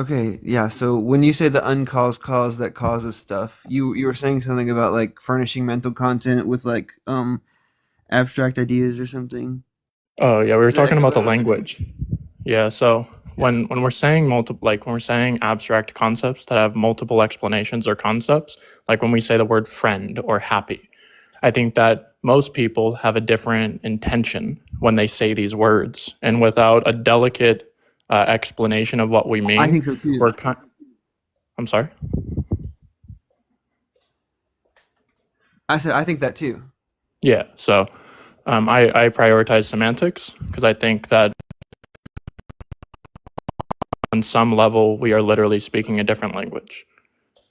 Okay, yeah. So when you say the uncaused cause that causes stuff, you were saying something about like furnishing mental content with like abstract ideas or something. Oh yeah, we were Is that talking like about the about language. Yeah, so yeah? when we're saying when we're saying abstract concepts that have multiple explanations or concepts, like when we say the word friend or happy, I think that most people have a different intention when they say these words, and without a delicate explanation of what we I mean, think so too. we're kind. I'm sorry. I said I think that too. Yeah, so I prioritize semantics because I think that on some level we are literally speaking a different language.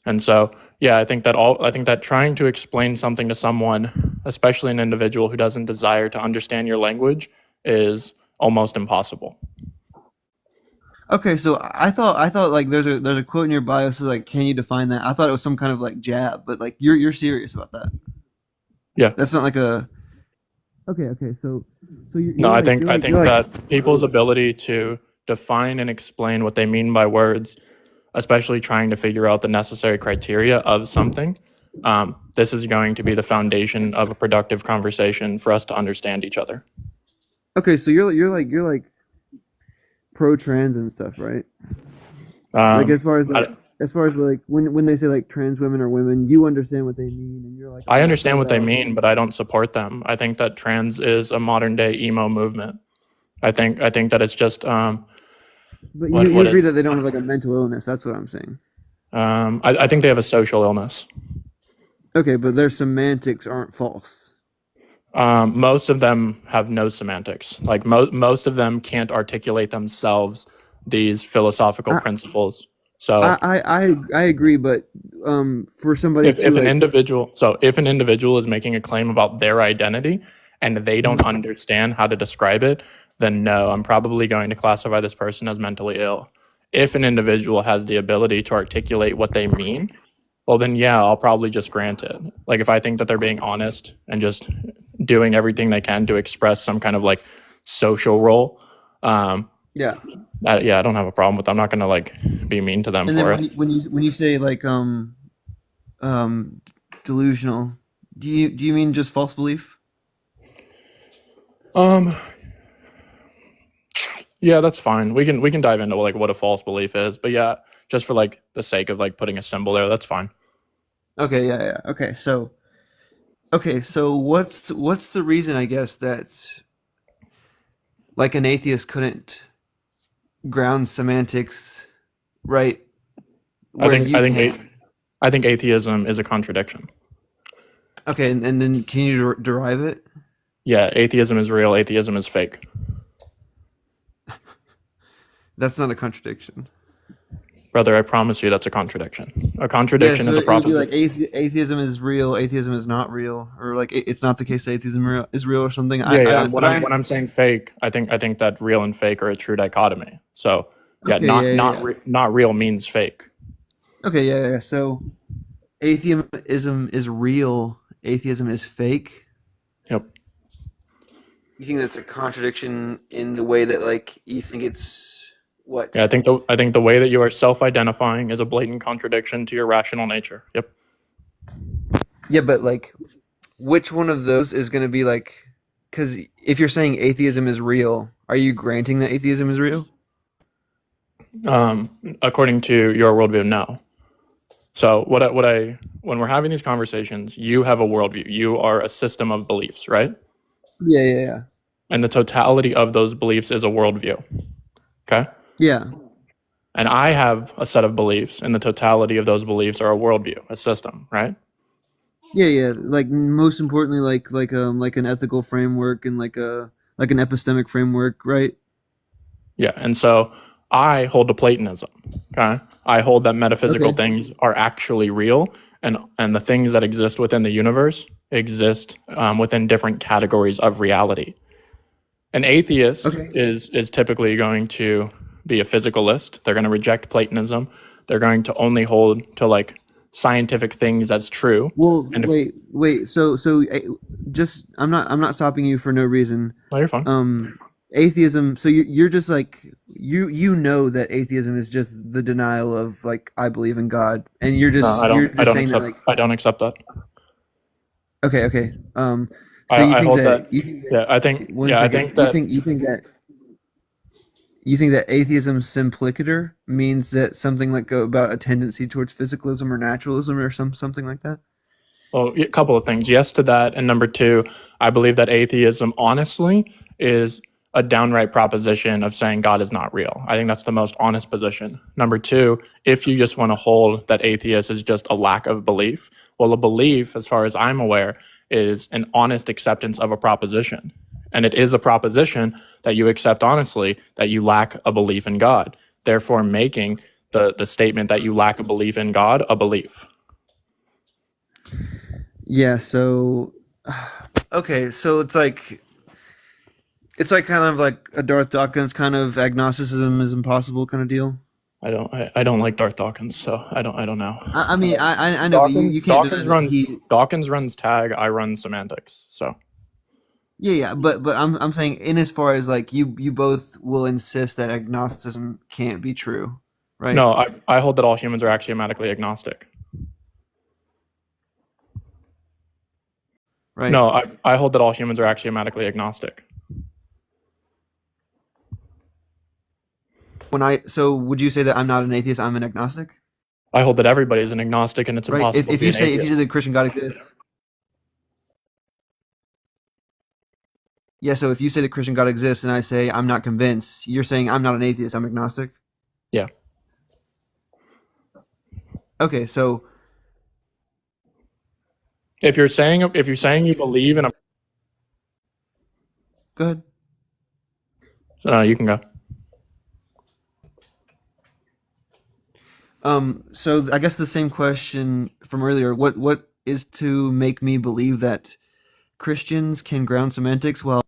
And so, yeah, I think that trying to explain something to someone, especially an individual who doesn't desire to understand your language, is almost impossible. Okay, so I thought like there's a quote in your bio says like can you define that? I thought it was some kind of like jab, but like you're serious about that. Yeah. That's not like a okay. Okay, so No, you're like I you're think like that people's ability to define and explain what they mean by words, especially trying to figure out the necessary criteria of something, this is going to be the foundation of a productive conversation for us to understand each other. okay. So you're like pro trans and stuff, right? Like Um, I, as far as like when they say like trans women or women, you understand what they mean, and you're like I I'm not understand pro what they that. mean, but I don't support them. I think that trans is a modern day emo movement. I think that it's just But you what agree is that they don't have like a mental illness. That's what I'm saying. I think they have a social illness. Okay, but their semantics aren't false. Most of them have no semantics. Like most of them can't articulate themselves these philosophical I principles. So I agree, but for somebody to if an like individual so if an individual is making a claim about their identity and they don't Mhm. understand how to describe it, then no, I'm probably going to classify this person as mentally ill. If an individual has the ability to articulate what they mean, well then yeah, I'll probably just grant it. Like if I think that they're being honest and just doing everything they can to express some kind of like social role, um yeah. yeah, I don't have a problem with it. I'm not going to like be mean to them And then for it. when you say like um delusional, do you mean just false belief? um Yeah, that's fine. We can dive into like what a false belief is, but yeah, just for like the sake of like putting a symbol there, that's fine. Okay, yeah, yeah. Okay, so what's the reason I guess that like an atheist couldn't ground semantics right where you I think can? I think atheism is a contradiction. Okay, and then can you derive it? Yeah, atheism is real. Atheism is fake, That's not a contradiction. brother. I promise you, that's a contradiction. A Yeah, contradiction so is a it would be like proposition. atheism is real, atheism is not real, or like it's not the case that atheism is real or something. Yeah, yeah. But I When I'm saying fake, I think that real and fake are a true dichotomy. So yeah, okay, yeah, yeah, yeah. not real means fake. Okay, yeah, yeah. So atheism is real, atheism is fake. Yep. You think that's a contradiction in the way that like you think it's Yeah, what? I think the way that you are self-identifying is a blatant contradiction to your rational nature. Yep. Yeah, but like which one of those is going to be like cuz if you're saying atheism is real, are you granting that atheism is real? According to your worldview, no. So when we're having these conversations, you have a worldview. You are a system of beliefs, right? Yeah, yeah, yeah. And the totality of those beliefs is a worldview. Okay. Yeah. And I have a set of beliefs, and the totality of those beliefs are a worldview, a system, right? Yeah, yeah. Like most importantly, like an ethical framework and like an epistemic framework, right? Yeah. And so I hold to Platonism. Okay. I hold that metaphysical Okay. things are actually real, and the things that exist within the universe exist within different categories of reality. An atheist Okay. is typically going to be a physicalist. They're going to reject Platonism. They're going to only hold to like scientific things as true. Well, And if wait. Just I'm not stopping you for no reason. well, you're fine. atheism. So you're just like you know that atheism is just the denial of like I believe in God, and No, you're I just don't saying that accept. like I don't accept that. okay, okay. So I hold that. you think Yeah, I think. that one Yeah, I second think that. you think that atheism simpliciter means that something like about a tendency towards physicalism or naturalism or something like that. Well, a couple of things. Yes to that, and number two, I believe that atheism, honestly, is a downright proposition of saying God is not real. I think that's the most honest position. Number two, if you just want to hold that atheist is just a lack of belief, well, a belief, as far as I'm aware, is an honest acceptance of a proposition. And it is a proposition that you accept honestly that you lack a belief in God, therefore making the statement that you lack a belief in God a belief. Yeah. So okay. So it's like kind of like a Darth Dawkins kind of agnosticism is impossible kind of deal. I don't like Darth Dawkins, so I don't know. I mean, I know, but you Dawkins can't deny Dawkins that runs he. Dawkins runs tag. I run semantics. So Yeah, yeah, but I'm saying in as far as like you both will insist that agnosticism can't be true, right? no, I hold that all humans are axiomatically agnostic. Right. No, I hold that all humans are axiomatically agnostic. So would you say that I'm not an atheist? I'm an agnostic, I hold that everybody is an agnostic, and it's right? impossible to be an If you atheist. say the Christian God exists, yeah. So if you say the Christian God exists, and I say I'm not convinced, you're saying I'm not an atheist. I'm agnostic. Yeah. Okay, so If you're saying you believe in a, go ahead. you can go. So I guess the same question from earlier. What is to make me believe that Christians can ground semantics while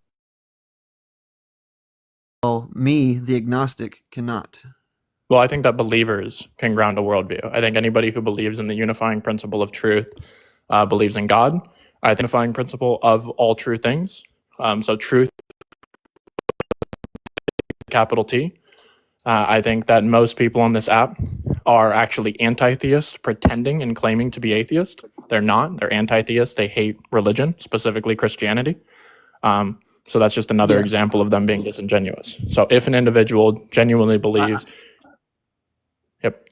me, the agnostic, cannot? Well, I think that believers can ground a worldview. I think anybody who believes in the unifying principle of truth believes in God. I think the unifying principle of all true things. So truth, capital T. I think that most people on this app are actually anti-theist, pretending and claiming to be atheist. They're not. They're anti-theist. They hate religion, specifically Christianity. So that's just another Yeah, example of them being disingenuous. So if an individual genuinely I, believes, yep,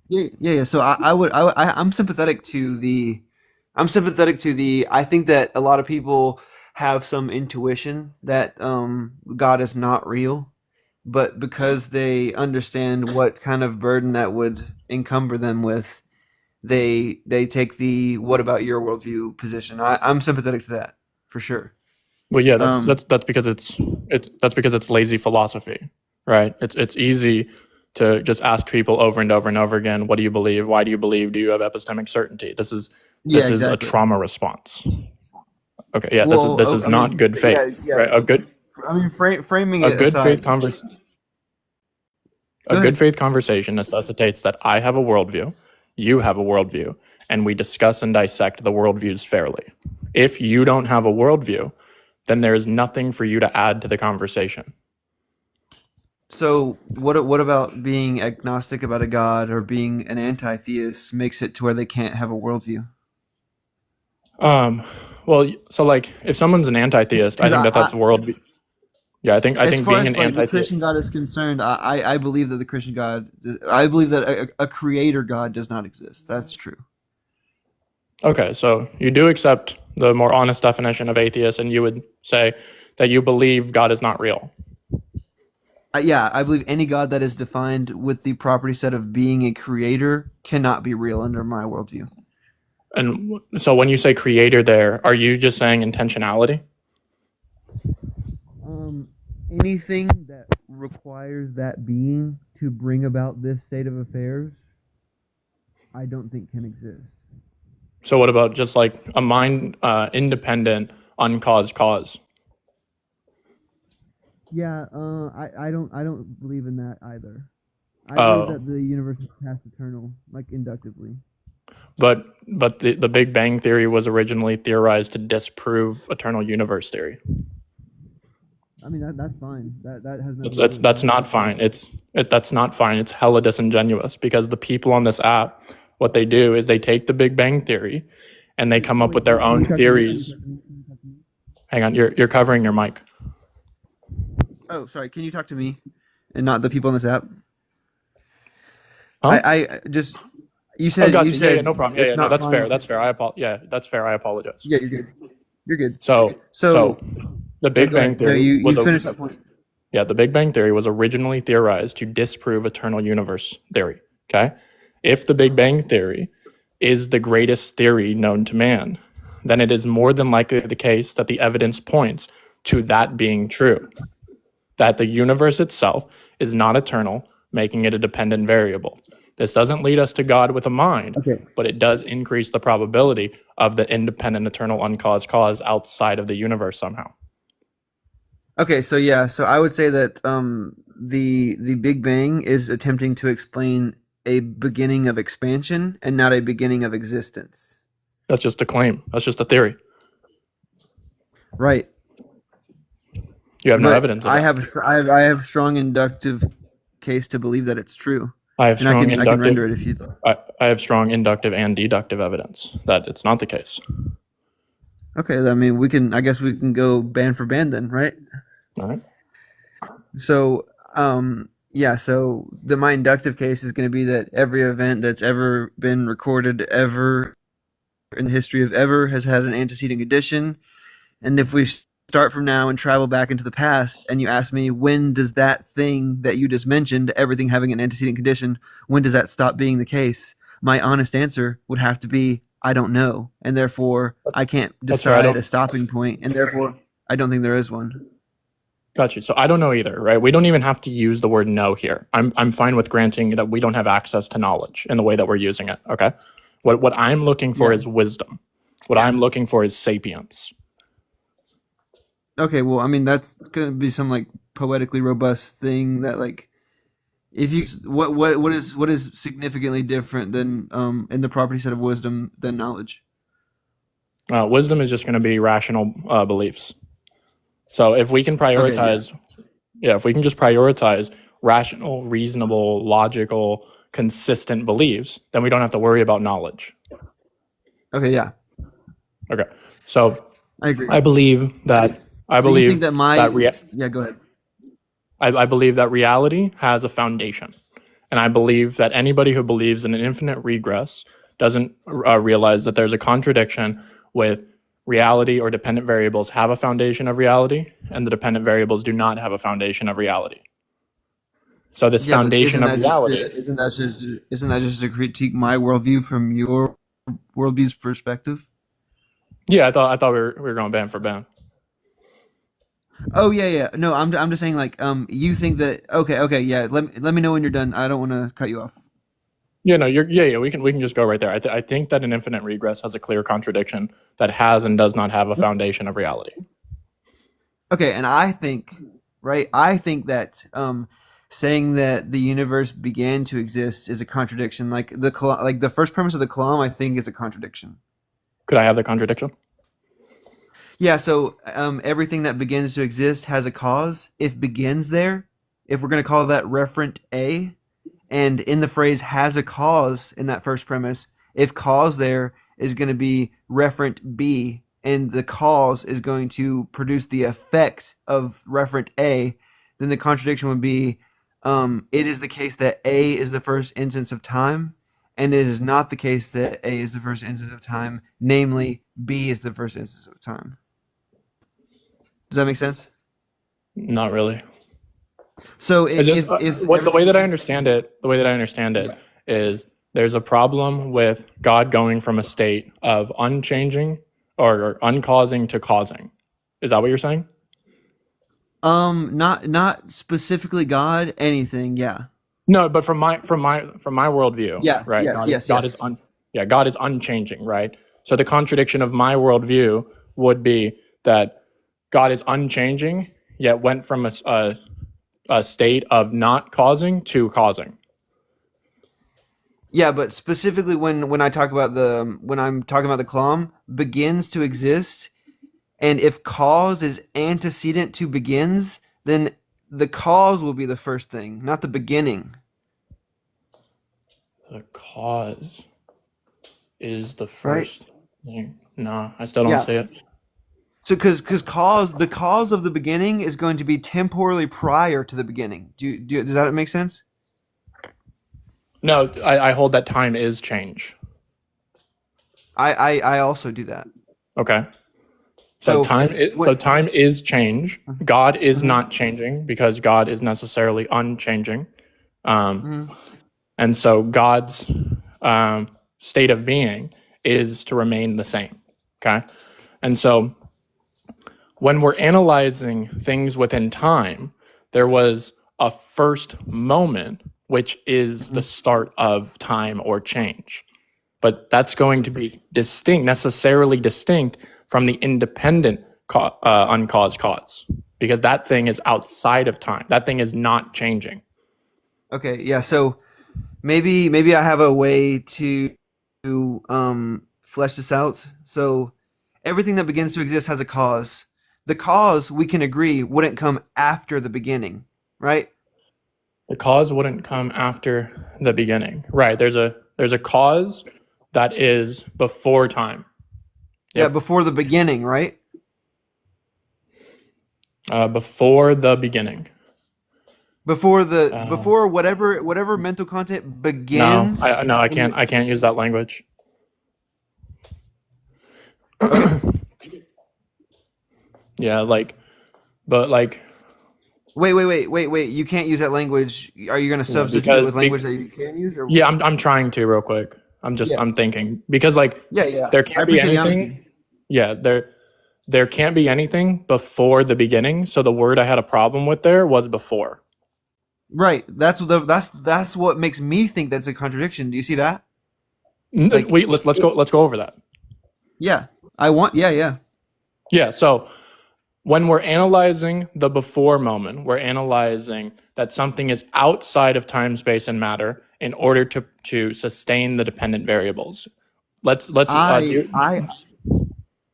yeah. So I'm sympathetic to the, I think that a lot of people have some intuition that God is not real, but because they understand what kind of burden that would encumber them with, they take the what about your worldview position. I'm sympathetic to that for sure. well, yeah, Um, that's because that's because it's lazy philosophy, right? It's easy to just ask people over and over and over again, what do you believe? Why do you believe? Do you have epistemic certainty? yeah, This is a exactly. trauma response. Okay, yeah, Well, this is I not mean, good yeah, faith, yeah. right? I mean, framing A it good faith aside. convers a Go good ahead. faith conversation necessitates that I have a worldview, you have a worldview, and we discuss and dissect the worldviews fairly. If you don't have a worldview, then there is nothing for you to add to the conversation. So, what about being agnostic about a god or being an anti-theist makes it to where they can't have a worldview? Um, well, so like if someone's an anti-theist, I Because think that that's worldview. Yeah, I as think far being as an like the Christian anti-theist. God is concerned, I believe that the Christian God, I believe that a creator God does not exist. That's true. Okay, so you do accept the more honest definition of atheist, and you would say that you believe God is not real. Yeah, I believe any God that is defined with the property set of being a creator cannot be real under my worldview. And so when you say creator there, are you just saying intentionality? Um, Anything that requires that being to bring about this state of affairs, I don't think can exist. So what about just like a mind independent, uncaused cause? Yeah, I don't believe in that either. I believe Oh, that the universe is past eternal, like inductively. but the Big Bang theory was originally theorized to disprove eternal universe theory. I mean that's fine. That has nothing to do It's with that's my not fine. question. That's not fine. It's hella disingenuous because the people on this app, what they do is they take the Big Bang Theory and they come up Wait, with their can you own talk to me? Can you theories. talk to me? Can you talk to me? Hang on, you're covering your mic. Oh, sorry. Can you talk to me and not the people on this app? Huh? I just Oh, you gotcha. Yeah, yeah, said no problem. Yeah, it's yeah, no, not that's fair. fine. That's fair. Yeah, that's fair. I apologize. Yeah, you're good. You're good. So So, the Big go Bang ahead. No, Theory you was a finish that point. yeah, the Big Bang Theory was originally theorized to disprove eternal universe theory. Okay, if the Big Bang Theory is the greatest theory known to man, then it is more than likely the case that the evidence points to that being true. That the universe itself is not eternal, making it a dependent variable. This doesn't lead us to God with a mind, Okay. but it does increase the probability of the independent, eternal, uncaused cause outside of the universe somehow. Okay, so yeah, so I would say that the Big Bang is attempting to explain a beginning of expansion and not a beginning of existence. That's just a claim. That's just a theory. Right. You have no But evidence of that. I have strong inductive case to believe that it's true, I have and strong I can inductive. render it if you'd like. I have strong inductive and deductive evidence that it's not the case. Okay, I mean we can. I guess we can go band for band then, right? All right. So yeah, so my inductive case is going to be that every event that's ever been recorded ever in the history of ever has had an antecedent condition. And if we start from now and travel back into the past, and you ask me, when does that thing that you just mentioned, everything having an antecedent condition, when does that stop being the case? My honest answer would have to be, I don't know. And therefore, I can't That's fair. I decide a don't. stopping point, and therefore, I don't think there is one. Got you. So I don't know either, right? We don't even have to use the word no here. I'm fine with granting that we don't have access to knowledge in the way that we're using it. Okay. What I'm looking for Yeah. is wisdom. What I'm looking for is sapience. Okay, well, I mean, that's going to be some like poetically robust thing that like if you what is significantly different than in the property set of wisdom than knowledge? Wisdom is just going to be rational beliefs. So if we can Okay, yeah. prioritize, yeah, if we can just prioritize rational, reasonable, logical, consistent beliefs, then we don't have to worry about knowledge. Okay, yeah. Okay. So I agree. I believe that I So you think believe that that yeah, go ahead. I believe that reality has a foundation. And I believe that anybody who believes in an infinite regress doesn't realize that there's a contradiction with reality or dependent variables have a foundation of reality, and the dependent variables do not have a foundation of reality. So this Yeah, but foundation of reality. isn't that just to critique my worldview from your worldview's perspective? Yeah, I thought we were going band for band. Oh yeah, yeah. No, I'm just saying like you think that okay, yeah. Let me know when you're done. I don't want to cut you off. Yeah, no, yeah. We can just go right there. I think that an infinite regress has a clear contradiction that has and does not have a foundation of reality. Okay, and I think, right? I think that saying that the universe began to exist is a contradiction. Like like the first premise of the Kalam, I think is a contradiction. Could I have the contradiction? Yeah, so everything that begins to exist has a cause. If begins there, if we're going to call that referent A, and in the phrase has a cause in that first premise, if cause there is going to be referent B, and the cause is going to produce the effect of referent A, then the contradiction would be it is the case that A is the first instance of time, and it is not the case that A is the first instance of time, namely B is the first instance of time. Does that make sense? Not really. So It's just if what the way that I everything, understand it. The way that I understand it yeah. is there's a problem with God going from a state of unchanging or uncausing to causing. Is that what you're saying? Not specifically God, anything, yeah. No, but from my worldview, Yeah, right? yes, yes, God is yes. yeah, God is unchanging, right? So the contradiction of my worldview would be that God is unchanging, yet went from a state of not causing to causing. Yeah, but specifically when I talk about the when I'm talking about the Kalam begins to exist And if cause is antecedent to begins, then the cause will be the first thing, not the beginning, The cause is the right? first thing. No, I still don't Yeah. see it. So, because the cause of the beginning is going to be temporally prior to the beginning. Does that make sense? No, I hold that time is change. I also do that. Okay. So So what? time is change. God is Mhm, not changing because God is necessarily unchanging. Um, mhm. and so God's state of being is to remain the same. Okay. And so when we're analyzing things within time, there was a first moment, which is the start of time or change. But that's going to be distinct, necessarily distinct from the independent uncaused cause, because that thing is outside of time. That thing is not changing. Okay, yeah. So maybe I have a way to flesh this out. So everything that begins to exist has a cause. The cause, we can agree, wouldn't come after the beginning, right? The cause wouldn't come after the beginning. Right. There's a cause that is before time. Yeah, Yep. before the beginning, right? Before the beginning. Uh, Before whatever mental content no, begins no, in the I can't use that language. okay. Yeah, but Wait. You can't use that language. Are you going to yeah, substitute it with language that you can use or yeah, I'm trying to real quick. yeah. I'm thinking because Yeah. there I can't be appreciate the anything. honesty. Yeah, there can't be anything before the beginning. So the word I had a problem with there was before. Right. That's what makes me think that's a contradiction. Do you see that? Like, Wait, let's go over that. yeah. Yeah. Yeah, so when we're analyzing the before moment, we're analyzing that something is outside of time, space, and matter in order to sustain the dependent variables. Let's I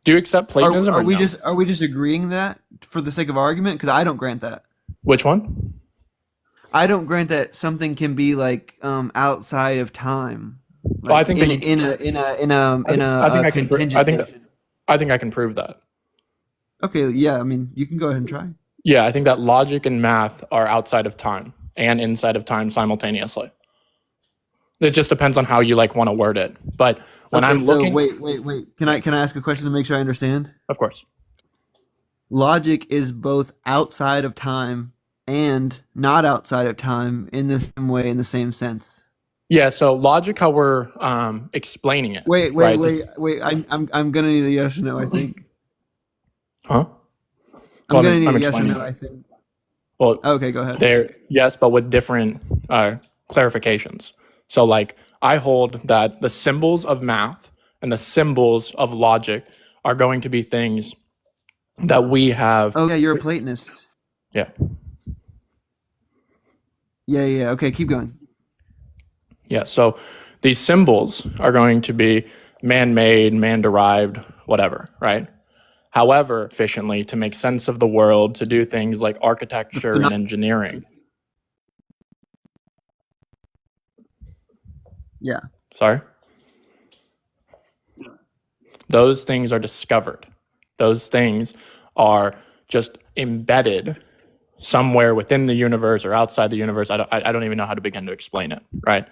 do you accept Platonism or no? are we just agreeing that for the sake of argument? Because I don't grant that. Which one? I don't grant that something can be like outside of time, Well, I like think that in I think a I can I contingent think basis. I think I can prove that. Okay, yeah. I mean, you can go ahead and try. Yeah, I think that logic and math are outside of time and inside of time simultaneously. It just depends on how you want to word it. But when Okay, I'm so looking, wait. Can I ask a question to make sure I understand? of course. Logic is both outside of time and not outside of time in the same way, in the same sense. Yeah, so logic, how we're explaining it, right? This, Wait. I'm gonna need a yes or no. I think huh? I'm Well, gonna need I'm a yes or explaining no. it. I think. Well, Okay, go ahead. there, yes, but with different clarifications. So, I hold that the symbols of math and the symbols of logic are going to be things that we have. Oh yeah, you're a Platonist. Yeah, Yeah. Okay, keep going. yeah. So these symbols are going to be man-made, man-derived, whatever, right? However, efficiently to make sense of the world, to do things like The architecture and phenom- engineering. yeah. Sorry? Those things are discovered. Those things are just embedded somewhere within the universe or outside the universe. I don't even know how to begin to explain it, right?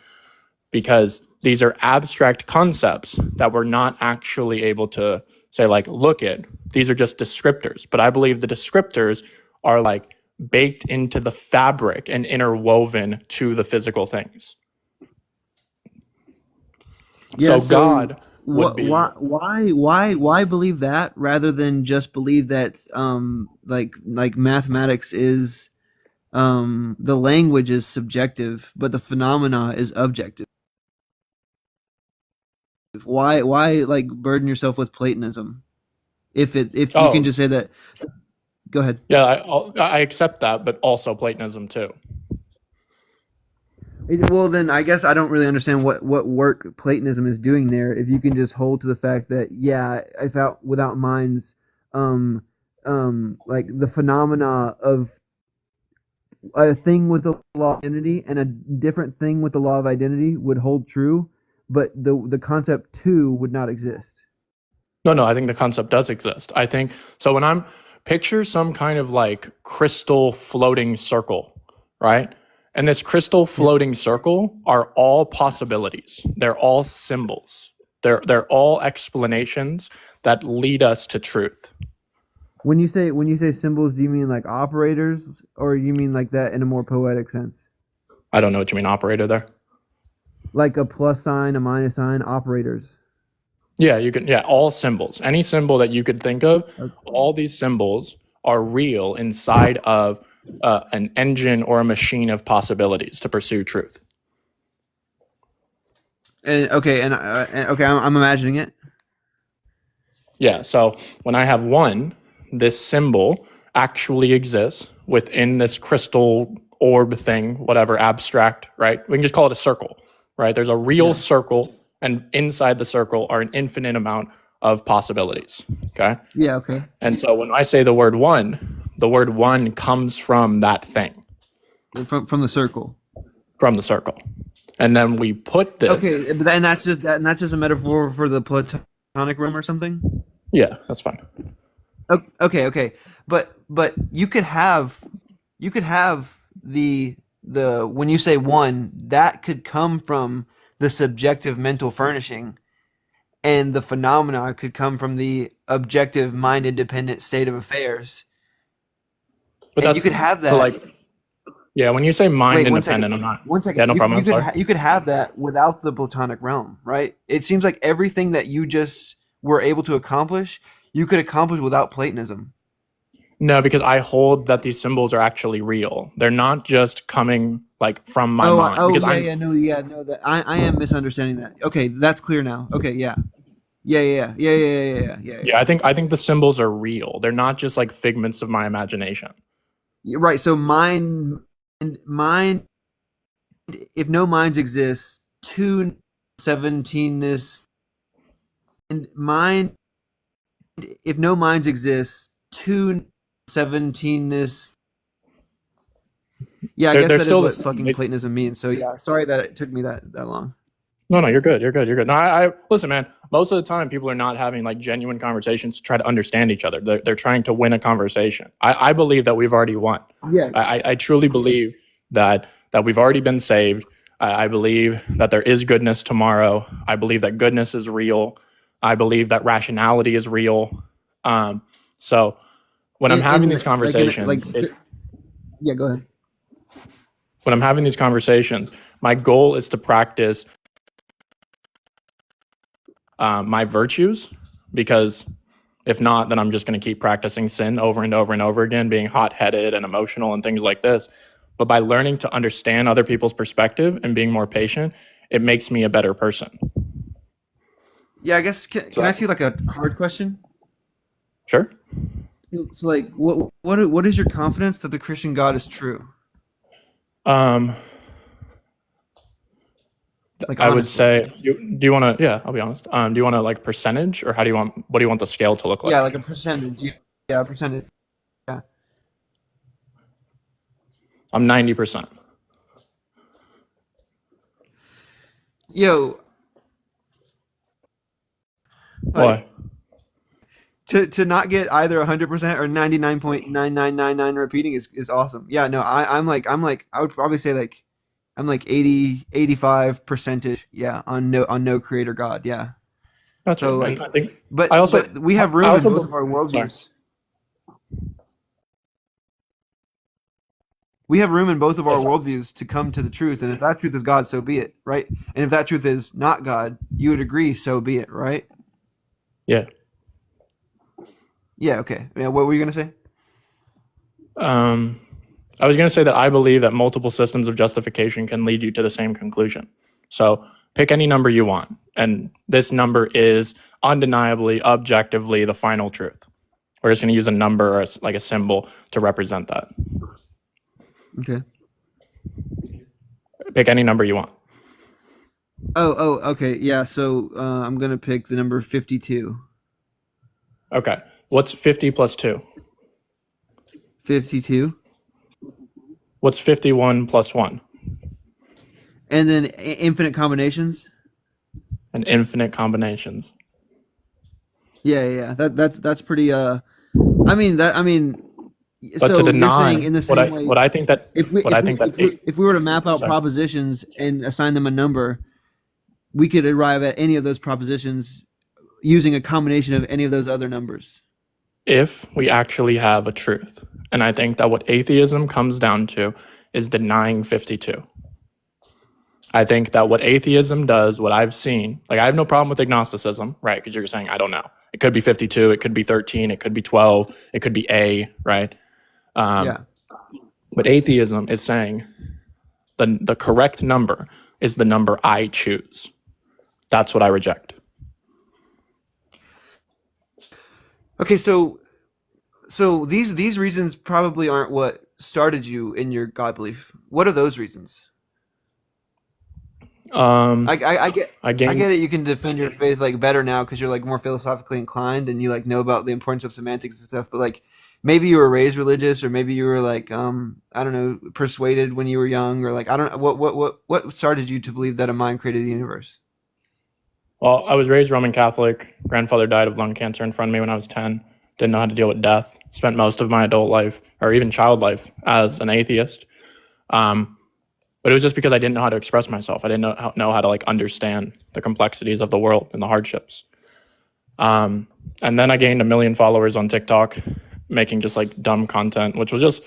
Because these are abstract concepts that we're not actually able to say, look at. These are just descriptors. But I believe the descriptors are baked into the fabric and interwoven to the physical things. Yeah. So So God would what? be Why believe that rather than just believe that like mathematics is the language is subjective, but the phenomena is objective. Why like burden yourself with Platonism if you can oh just say that? Go ahead. yeah, I accept that, but also Platonism too. Well, then I guess I don't really understand what work Platonism is doing there. If you can just hold to the fact that yeah, without minds, um like the phenomena of a thing with the law of identity and a different thing with the law of identity would hold true, but the concept two would not exist. No, no, I think the concept does exist. I think so. When I'm picture some kind of like crystal floating circle, right? And this crystal Yeah. floating circle are all possibilities. They're all symbols. They're all explanations that lead us to truth. When you say symbols, do you mean like operators, or you mean like that in a more poetic sense? I don't know what you mean, operator there. Like a plus sign, a minus sign, operators. Yeah, you can. Yeah, all symbols. Any symbol that you could think of, Okay. all these symbols are real inside of an engine or a machine of possibilities to pursue truth. And okay, I'm imagining it. Yeah, so when I have one, this symbol actually exists within this crystal orb thing, whatever, abstract, right? We can just call it a circle, right? There's a real Yeah. circle, and inside the circle are an infinite amount of possibilities, okay? Yeah. Okay. And so when I say the word one comes from that thing, From the circle. from the circle. And then we put this, Okay, but and that's just a metaphor for the Platonic realm or something. yeah, that's fine. Okay, okay, but you could have the when you say one, that could come from the subjective mental furnishing, and the phenomena could come from the objective mind independent state of affairs, But and you that's could have so that. like, yeah, when you say mind Wait, one second. independent, I'm not, One yeah, second. no problem, I'm sorry. You could have that without the Platonic realm, right? It seems like everything that you just were able to accomplish, you could accomplish without Platonism. No, because I hold that these symbols are actually real. They're not just coming like from my mind. Oh, Because yeah, I'm yeah, no. That I am misunderstanding that. Okay, that's clear now. Okay, yeah, yeah. yeah, I think the symbols are real. They're not just like figments of my imagination. You're right. So mind. If no minds exist, two 17ness and mind. If no minds exist, two 17ness. Yeah, I guess They're that is still the what same. fucking Platonism means. So yeah, sorry that it took me that long. No, no, you're good. You're good. You're good. No, I listen, man. Most of the time, people are not having like genuine conversations to try to understand each other. They're trying to win a conversation. I believe that we've already won. Yeah, I truly believe that we've already been saved. I believe that there is goodness tomorrow. I believe that goodness is real. I believe that rationality is real. So when I'm having these conversations, yeah. Go ahead. when I'm having these conversations, my goal is to practice my virtues, because if not, then I'm just going to keep practicing sin over and over and over again, being hot-headed and emotional and things like this. But by learning to understand other people's perspective and being more patient, it makes me a better person. Yeah, I guess can I ask you like a hard question? Sure. So like, what is your confidence that the Christian God is true? Um, Like I would honestly, say, do you want to, yeah, I'll be honest. Do you want to like percentage, or what do you want the scale to look yeah, like? like a percentage. Yeah, a percentage. Yeah. I'm 90%. Yo, like Why? to not get either 100% or 99.9999 repeating is awesome. Yeah, no, I'm like I would probably say like I'm like 80 85 percentage. Yeah, on no creator God. Yeah. Gotcha. So And like, I think I also, but we have I room in both also, of our sorry. worldviews. We have room in both of our Yes, sir. worldviews to come to the truth, and if that truth is God, so be it, right? And if that truth is not God, you would agree, so be it, right? Yeah. Yeah. Okay. Yeah. What were you gonna say? Um, I was going to say that I believe that multiple systems of justification can lead you to the same conclusion. So pick any number you want, and this number is undeniably, objectively the final truth. We're just going to use a number or like a symbol to represent that. Okay. Pick any number you want. Oh. Okay. Yeah. So I'm gonna pick the number 52. Okay. What's 50 plus 2? 52. What's 51 plus 1? And then infinite combinations. And infinite combinations. Yeah, yeah, yeah. That's pretty. I mean, But to so you're saying deny in the same way, what I think that if we were to map out sorry. propositions and assign them a number, we could arrive at any of those propositions using a combination of any of those other numbers. If we actually have a truth. And I think that what atheism comes down to is denying 52. I think that what atheism does, what I've seen, like I have no problem with agnosticism, right? Because you're saying, I don't know. It could be 52, it could be 13, it could be 12, it could be A, right? Yeah. But atheism is saying the correct number is the number I choose. That's what I reject. Okay, so these reasons probably aren't what started you in your God belief. What are those reasons? Um, I I I gained get it. You can defend your faith like better now because you're like more philosophically inclined and you like know about the importance of semantics and stuff. But like maybe you were raised religious or maybe you were like I don't know persuaded when you were young or like I don't know what started you to believe that a mind created the universe. Well, I was raised Roman Catholic. Grandfather died of lung cancer in front of me when I was 10. Didn't know how to deal with death. Spent most of my adult life, or even child life, as an atheist. Um, but it was just because I didn't know how to express myself. I didn't know how to like understand the complexities of the world and the hardships. And then I gained 1 million followers on TikTok, making just like dumb content, which was just,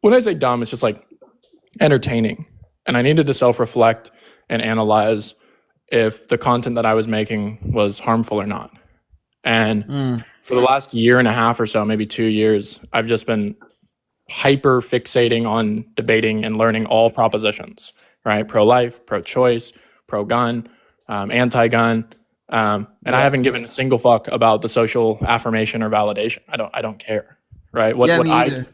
when I say dumb, it's just like entertaining. And I needed to self-reflect and analyze if the content that I was making was harmful or not. And Mm. for the last year and a half or so, maybe 2 years, I've just been hyper fixating on debating and learning all propositions, right? Pro-life, pro-choice, pro-gun, anti-gun. And I Yeah. haven't given a single fuck about the social affirmation or validation. I don't care, right? Yeah, me either.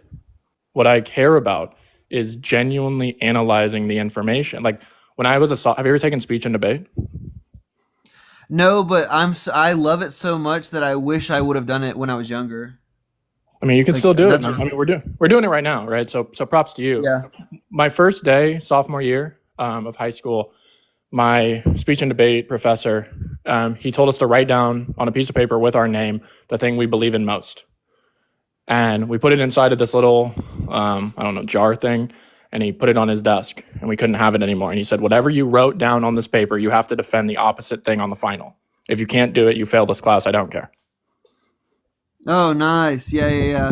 What I care about is genuinely analyzing the information. Like when I was have you ever taken speech and debate? No, but I love it so much that I wish I would have done it when I was younger. I mean, you can Like still do it. that's I mean, we're doing it right now, right? So props to you. yeah. My first day, sophomore year of high school, my speech and debate professor, he told us to write down on a piece of paper with our name the thing we believe in most, and we put it inside of this little, I don't know, jar thing, and he put it on his desk, and we couldn't have it anymore. And he said, whatever you wrote down on this paper, you have to defend the opposite thing on the final. If you can't do it, you fail this class. I don't care. Oh, nice. Yeah, yeah,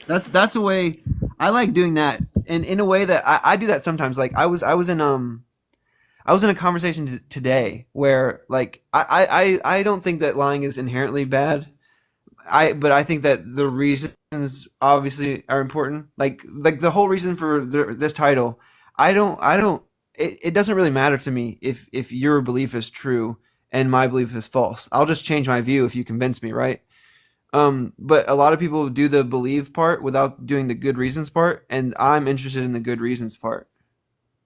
yeah. That's a way I like doing that, and in a way that I do that sometimes. Like I was in a conversation today where like I don't think that lying is inherently bad. But I think that the reasons obviously are important. Like the whole reason for this title, I don't it doesn't really matter to me if your belief is true and my belief is false. I'll just change my view if you convince me, right? But a lot of people do the believe part without doing the good reasons part, and I'm interested in the good reasons part.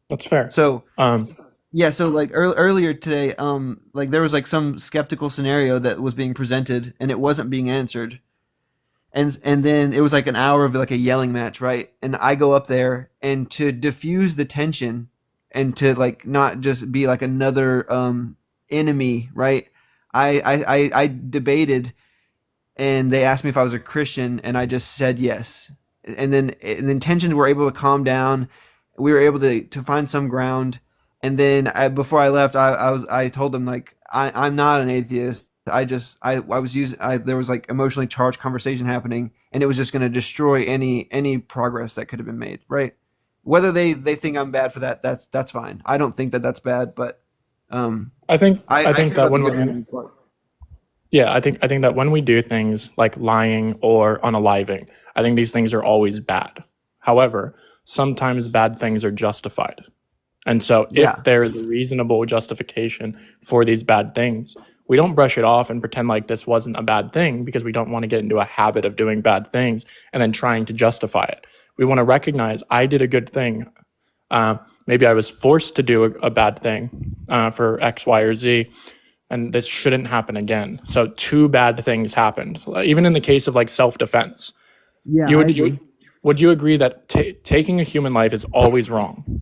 That's fair. So Um, yeah, so like earlier today, like there was like some skeptical scenario that was being presented and it wasn't being answered, and then it was like an hour of like a yelling match, right? And I go up there and to diffuse the tension and to like not just be like another enemy, right? I debated and they asked me if I was a Christian, and I just said yes. And then tensions were able to calm down. We were able to find some ground, and then before I left, I told them like I'm not an atheist. I was using there was like emotionally charged conversation happening, and it was just going to destroy any progress that could have been made. Right? Whether they think I'm bad for that, that's fine. I don't think that that's bad, but I I think care that about the when good we're reasons part. Yeah, I think that when we do things like lying or unaliving, I think these things are always bad. However, sometimes bad things are justified. And so if Yeah. there is a reasonable justification for these bad things, we don't brush it off and pretend like this wasn't a bad thing because we don't want to get into a habit of doing bad things and then trying to justify it. We want to recognize I did a good thing. Maybe I was forced to do a bad thing for X, Y, or Z. and this shouldn't happen again. So two bad things happened. Even in the case of like self-defense, Yeah, you I would agree. would you agree that taking a human life is always wrong?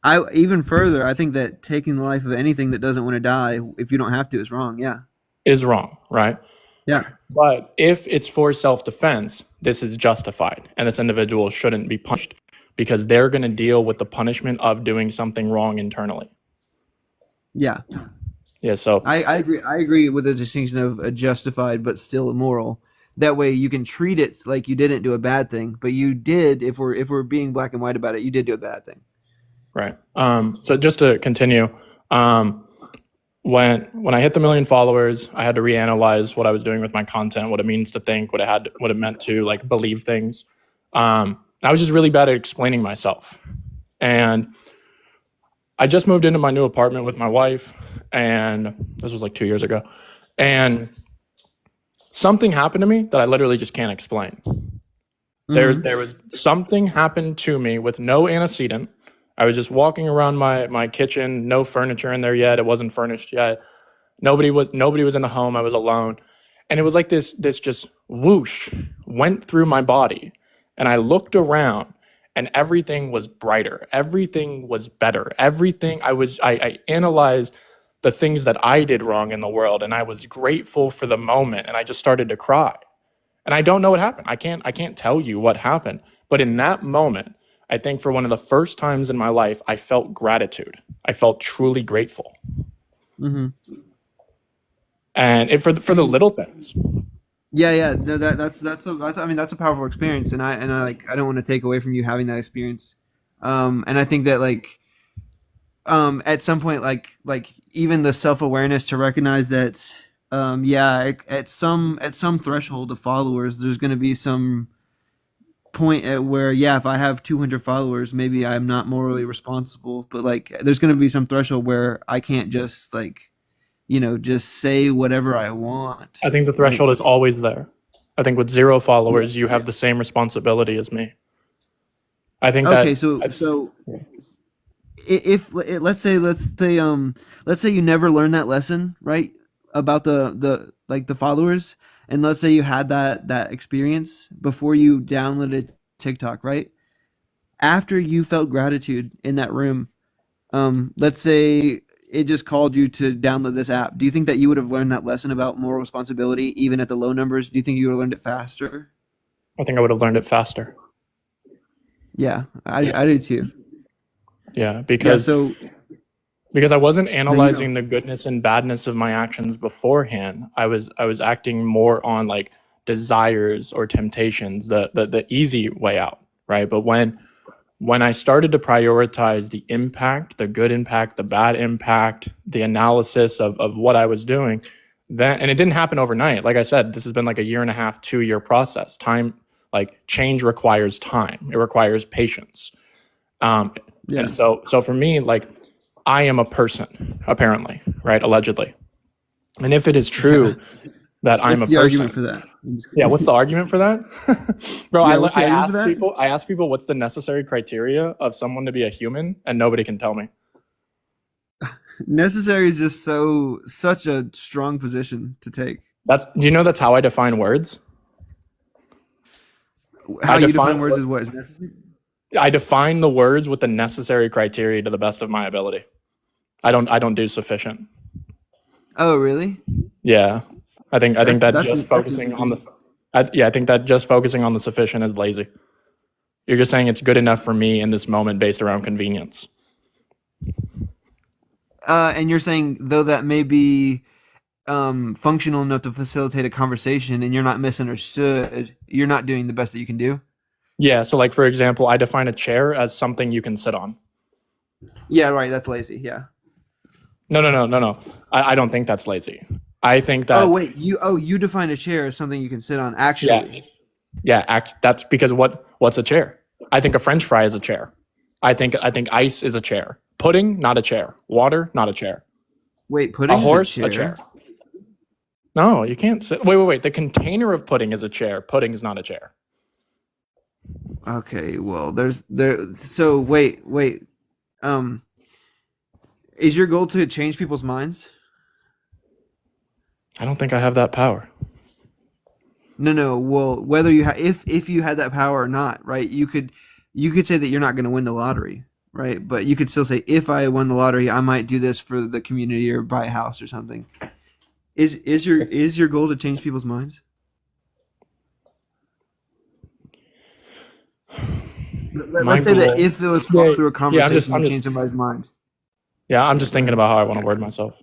I even further, I think that taking the life of anything that doesn't want to die, if you don't have to, is wrong. Yeah. Is wrong, right? Yeah. But if it's for self-defense, this is justified, and this individual shouldn't be punished because they're going to deal with the punishment of doing something wrong internally. Yeah. Yeah, so I agree. I agree with the distinction of a justified but still immoral. That way, you can treat it like you didn't do a bad thing, but you did. If we're being black and white about it, you did do a bad thing. right. So just to continue, um, when I hit the 1 million followers, I had to reanalyze what I was doing with my content, what it means to think, what it meant to like believe things. I was just really bad at explaining myself, and I just moved into my new apartment with my wife, and this was like 2 years ago, and something happened to me that I literally just can't explain. Mm-hmm. There was something happened to me with no antecedent. I was just walking around my kitchen, no furniture in there yet. It wasn't furnished yet. Nobody was in the home. I was alone. And it was like this just whoosh went through my body. And I looked around and everything was brighter. Everything was better. I analyzed the things that I did wrong in the world, and I was grateful for the moment, and I just started to cry. And I don't know what happened. I can't tell you what happened. But in that moment, I think for one of the first times in my life, I felt gratitude. I felt truly grateful. Mm-hmm. And for the little things. Yeah, yeah. No, that's I mean that's a powerful experience, and I like I don't want to take away from you having that experience. And I think that like at some point like even the self-awareness to recognize that yeah at some threshold of followers there's going to be some point at where yeah if I have 200 followers maybe I'm not morally responsible, but like there's going to be some threshold where I can't just like just say whatever I want, I think the right? threshold is always there. I think with 0 Yeah. followers, you have the same responsibility as me. I think Okay, that so if let's say you never learned that lesson, right, about the like the followers, and let's say you had that experience before you downloaded TikTok, right? After you felt gratitude in that room, let's say it just called you to download this app. Do you think that you would have learned that lesson about moral responsibility even at the low numbers? Do you think you would have learned it faster? I think I would have learned it faster. Yeah, I Yeah. I do too. Yeah, Yeah, so because I wasn't no, you go. analyzing the goodness and badness of my actions beforehand. I was acting more on like desires or temptations, the easy way out, right? But when I started to prioritize the impact, the good impact, the bad impact, the analysis of what I was doing, then and it didn't happen overnight. Like I said, this has been like a year and a half, 2 year process. Time like change requires time. It requires patience. Um, and Yeah. so for me, like I am a person, apparently, right? Allegedly. And if it is true that I'm What's a the argument person, for that? I'm just yeah, what's kidding. the argument for that? Bro, Yeah, what's the argument for that? I ask people what's the necessary criteria of someone to be a human, and nobody can tell me. Necessary is just such a strong position to take. Do you know that's how I define words? How I you define define words is what is necessary. I define the words with the necessary criteria to the best of my ability. I don't do sufficient. Oh, really? Yeah. I think That's that that's just that's focusing on interesting. the I think that just focusing on the sufficient is lazy. You're just saying it's good enough for me in this moment based around convenience. And you're saying though that may be functional enough to facilitate a conversation, and you're not misunderstood. You're not doing the best that you can do. Yeah, so like for example, I define a chair as something you can sit on. Yeah, right. That's lazy. Yeah. No. I don't think that's lazy. I think Oh that wait, you define a chair as something you can sit on. yeah, Actually, that's because what's a chair? I think a French fry is a chair. I think ice is a chair. Pudding, not a chair. Water, not a chair. wait, A pudding is a horse, a chair. chair. No, you can't sit. Wait. The container of pudding is a chair. Pudding is not a chair. Okay, well, there's there. So um, is your goal to change people's minds? I don't think I have that power. No. Well, whether if you had that power or not, right? You could say that you're not going to win the lottery, right? But you could still say, if I won the lottery, I might do this for the community or buy a house or something. Is your goal to change people's minds? My Let's say that goal. if it was Yeah, through a yeah. I'm just, conversation I'm to change just, somebody's mind. yeah. I'm just Go thinking ahead. about how I want to word myself.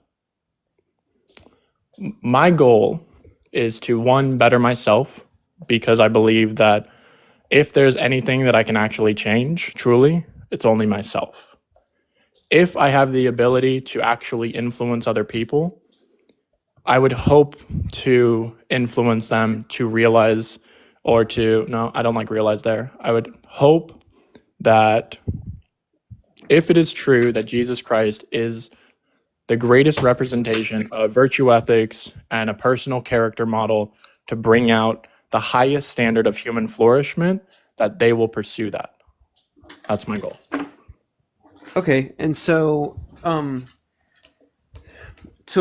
My goal is to one, better myself, because I believe that if there's anything that I can actually change, truly, it's only myself. If I have the ability to actually influence other people, I would hope to influence them to realize, or to, no, I don't like realize there. I would hope that if it is true that Jesus Christ is the greatest representation of virtue ethics and a personal character model to bring out the highest standard of human flourishment, that they will pursue that. That's my goal. Okay, and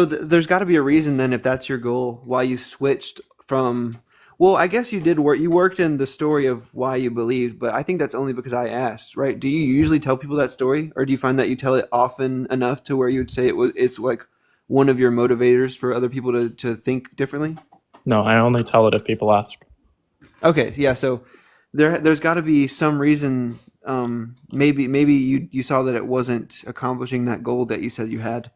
there's got to be a reason then, if that's your goal, why you switched from. Well, I guess you did work. You worked in the story of why you believed, but I think that's only because I asked, right? Do you usually tell people that story, or do you find that you tell it often enough to where you would say it's like one of your motivators for other people to think differently? No, I only tell it if people ask. Okay, yeah. So there's got to be some reason. Maybe you saw that it wasn't accomplishing that goal that you said you had,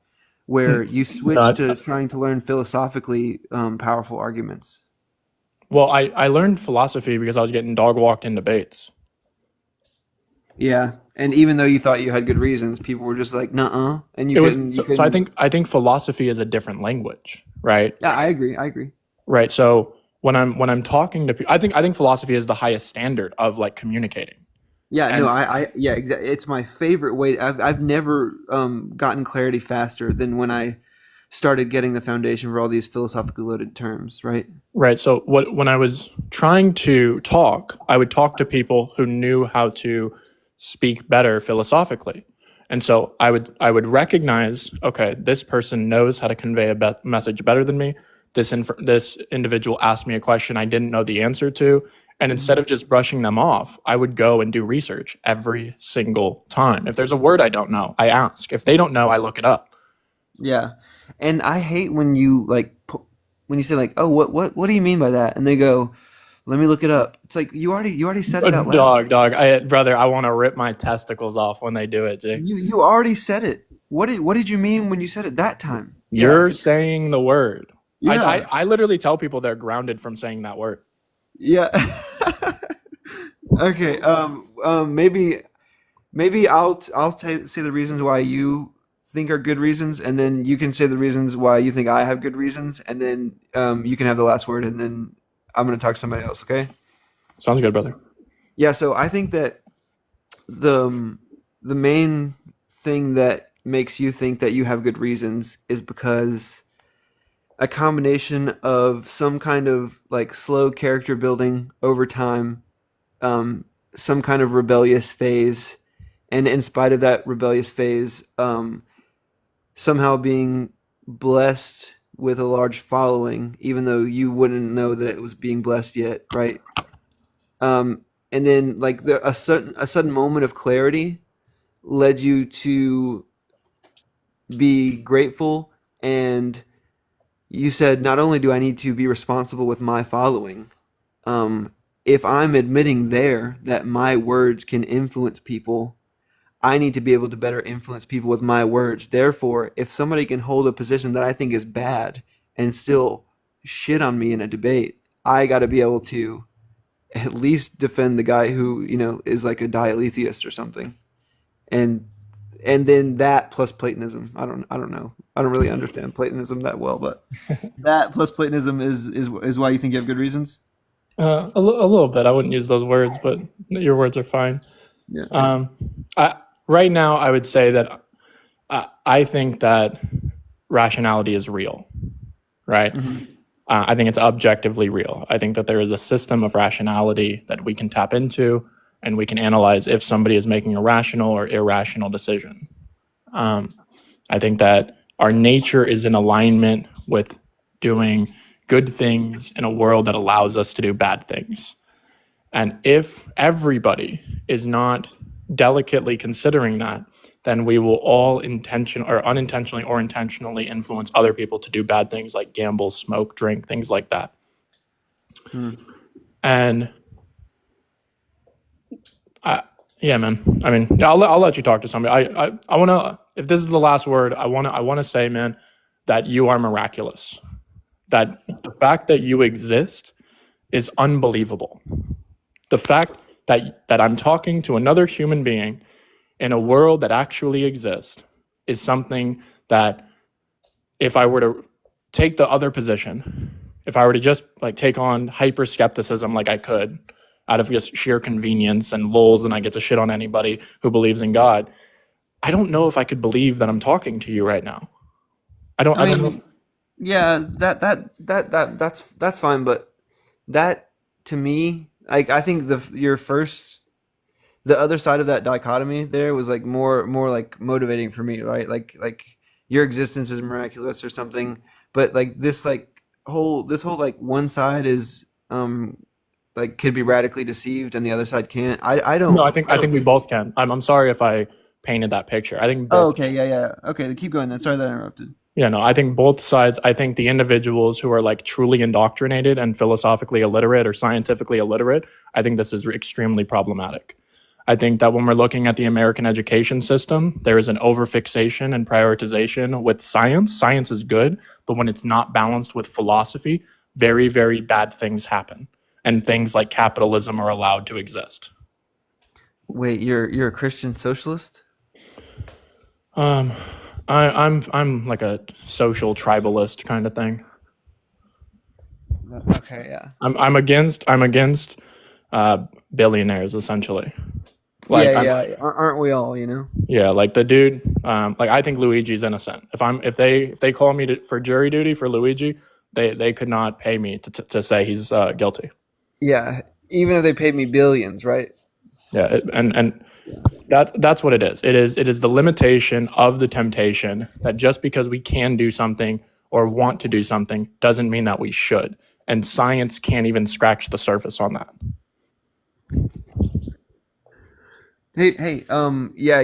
where you switched No, to trying to learn philosophically powerful arguments. well, I learned philosophy because I was getting dog walked in debates. Yeah, and even though you thought you had good reasons, people were just like, "Nuh-uh," and you It was couldn't. You so I couldn't. think philosophy is a different language, right? Yeah, I agree. I agree. Right. So when I'm talking to people, I think philosophy is the highest standard of like communicating. Yeah, no, And yeah, it's my favorite way. I've never gotten clarity faster than when I started getting the foundation for all these philosophically loaded terms. Right. right. So when I was trying to talk, I would talk to people who knew how to speak better philosophically. And so I would recognize, okay, this person knows how to convey a message better than me. This individual asked me a question I didn't know the answer to, and instead of just brushing them off, I would go and do research every single time. If there's a word I don't know, I ask. If they don't know, I look it up. Yeah, and I hate when you when you say like, "Oh, what do you mean by that?" And they go, "Let me look it up." It's like you already said it out loud. Dog, brother, I want to rip my testicles off when they do it, Jake. You already said it. What did you mean when you said it that time? Yeah, You're saying the word. yeah, I literally tell people they're grounded from saying that word. yeah. Okay. Maybe say the reasons why you think are good reasons, and then you can say the reasons why you think I have good reasons, and then you can have the last word, and then I'm gonna talk to somebody else. Okay? Sounds good, brother. Yeah. So I think that the main thing that makes you think that you have good reasons is because a combination of some kind of like slow character building over time, some kind of rebellious phase, and in spite of that rebellious phase, somehow being blessed with a large following, even though you wouldn't know that it was being blessed yet, right? And then like a sudden moment of clarity led you to be grateful, and you said, not only do I need to be responsible with my following, if I'm admitting there that my words can influence people, I need to be able to better influence people with my words. Therefore, if somebody can hold a position that I think is bad and still shit on me in a debate, I got to be able to at least defend the guy who, is like a dialetheist or something. And then that plus Platonism. I don't know. I don't really understand Platonism that well, but that plus Platonism is why you think you have good reasons. A little bit. I wouldn't use those words, but your words are fine. Yeah. Okay. Um, I, right now, I would say that I think that rationality is real, right? Hmm. I think it's objectively real. I think that there is a system of rationality that we can tap into, and we can analyze if somebody is making a rational or irrational decision. Um, I think that our nature is in alignment with doing good things in a world that allows us to do bad things. And if everybody is not delicately considering that, then we will all intentionally or unintentionally or intentionally influence other people to do bad things like gamble, smoke, drink, things like that. Hmm. And yeah, man. I mean, I'll let you talk to somebody. I want to. If this is the last word, I want to say, man, that you are miraculous. That the fact that you exist is unbelievable. The fact that I'm talking to another human being in a world that actually exists is something that, if I were to take the other position, if I were to just like take on hyper skepticism like I could out of just sheer convenience and lulz, and I get to shit on anybody who believes in God, I don't know if I could believe that I'm talking to you right now. I I don't know. mean, yeah, that's fine, but that to me, like I think the other side of that dichotomy there was like more like motivating for me, right? Like your existence is miraculous or something, but like this whole like one side is like could be radically deceived and the other side can't. No, I I don't. think we both can. I'm sorry if I painted that picture. I think Oh, both okay, can. yeah, yeah. Okay, keep going then. Sorry that I interrupted. Yeah, no, I think both sides. I think the individuals who are like truly indoctrinated and philosophically illiterate or scientifically illiterate, I think this is extremely problematic. I think that when we're looking at the American education system, there is an overfixation and prioritization with science. Science is good, but when it's not balanced with philosophy, very, very bad things happen. And things like capitalism are allowed to exist. Wait, you're a Christian socialist? Um, I'm like a social tribalist kind of thing. Okay, yeah. I'm against uh, billionaires essentially. Yeah, Like I'm yeah. Aren't we all, you know? Yeah, like the dude. Like I think Luigi's innocent. If they call me for jury duty for Luigi, they could not pay me to say he's guilty. Yeah, even if they paid me billions, right? Yeah, and that's what it is. It is the limitation of the temptation that just because we can do something or want to do something doesn't mean that we should. And science can't even scratch the surface on that. Hey, yeah,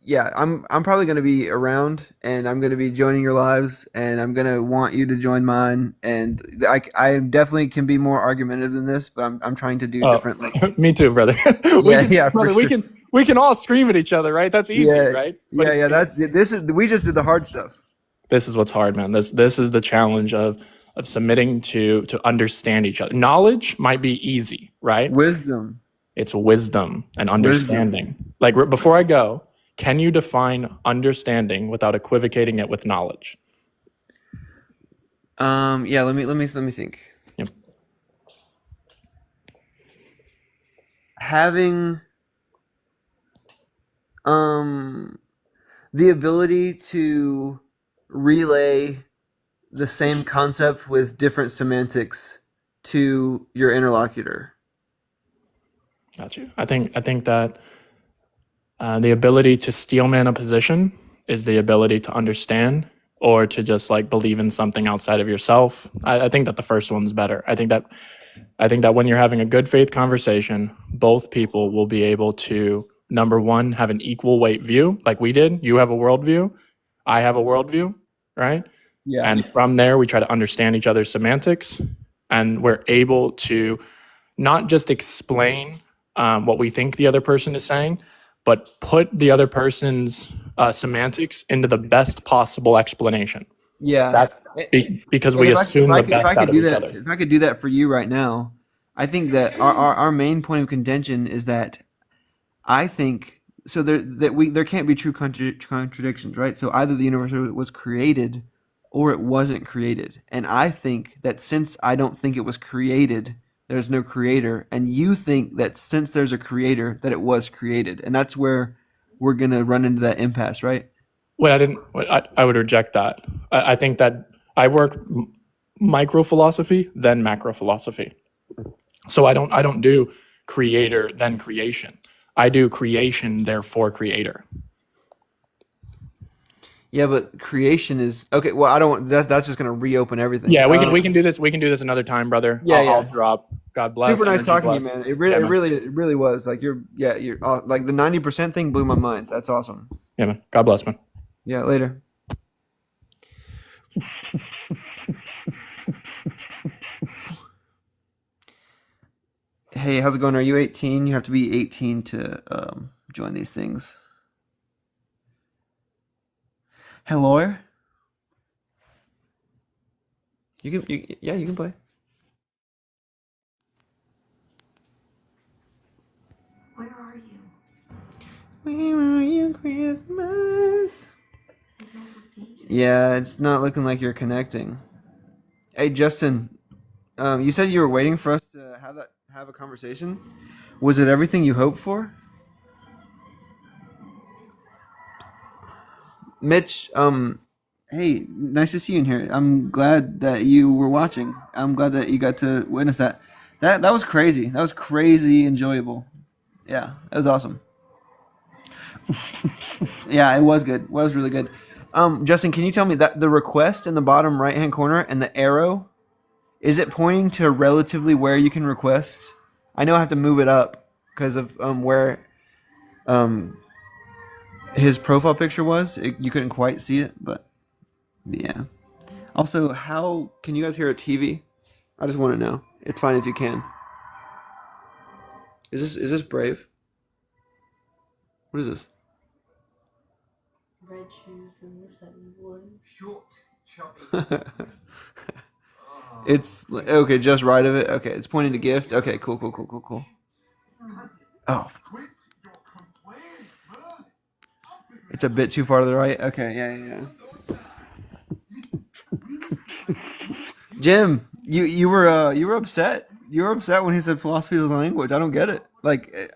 yeah, I'm probably gonna be around, and I'm gonna be joining your lives, and I'm gonna want you to join mine, and I definitely can be more argumentative than this, but I'm trying to do Oh, different, like, me too, brother. yeah, yeah, for sure, We can all scream at each other, right? That's easy, yeah, right? But yeah, yeah. This is we just did the hard stuff. this is what's hard, man. This is the challenge of submitting to understand each other. Knowledge might be easy, right? Wisdom, It's wisdom and wisdom. understanding. Like before I go, can you define understanding without equivocating it with knowledge? Yeah. Let me think. Yep. Having um the ability to relay the same concept with different semantics to your interlocutor. Got you. I think that the ability to steelman a position is the ability to understand or to just like believe in something outside of yourself. I think that the first one's better. I think that when you're having a good faith conversation, both people will be able to, number one, have an equal weight view, like we did. You have a worldview, I have a worldview, right? Yeah. And from there, we try to understand each other's semantics, and we're able to not just explain what we think the other person is saying, but put the other person's semantics into the best possible explanation. Yeah. That because And we if assume the best out of each other. if I could do that for you right now, I think that our main point of contention is that I think so there can't be true contradictions, right? So either the universe was created or it wasn't created. And I think that since I don't think it was created, there's no creator, and you think that since there's a creator that it was created. And that's where we're going to run into that impasse, right? Wait, I didn't. I would reject that. I think that I work micro philosophy, then macro philosophy. So I don't do creator then creation. I do creation therefore creator. Yeah, but creation is okay. Well, I don't want that's just gonna reopen everything. Yeah, we can do this. We can do this another time, brother. Yeah, I'll yeah. drop. God bless. Super nice Energy talking to you, bless. man. Yeah, man. It really was. Like you're like the 90% thing blew my mind. That's awesome. Yeah, man. God bless, man. Yeah, later. Hey, how's it going? Are you 18? You have to be 18 to join these things. Hello? Yeah, you can play. Where are you? Where are you, Christmas? They don't look dangerous. Yeah, it's not looking like you're connecting. Hey, Justin, you said you were waiting for us to have a conversation. Was it everything you hoped for? Mitch, hey, nice to see you in here. I'm glad that you were watching. I'm glad that you got to witness that. That was crazy. That was crazy enjoyable. Yeah, that was awesome. Yeah, it was good. It was really good. Justin, can you tell me that the request in the bottom right hand corner and the arrow, is it pointing to relatively where you can request? I know I have to move it up because of where um his profile picture was. You couldn't quite see it, but yeah. Also, how can you guys hear a TV? I just want to know. It's fine if you can. Is this Brave? What is this? Red shoes and the 71. It's okay. Just right of it. Okay, it's pointing to gift. Okay, cool, cool, cool, cool, cool. Oh, it's a bit too far to the right. Okay, yeah, yeah, yeah. Jim, you were upset. You were upset when he said philosophy is a language. I don't get it. Like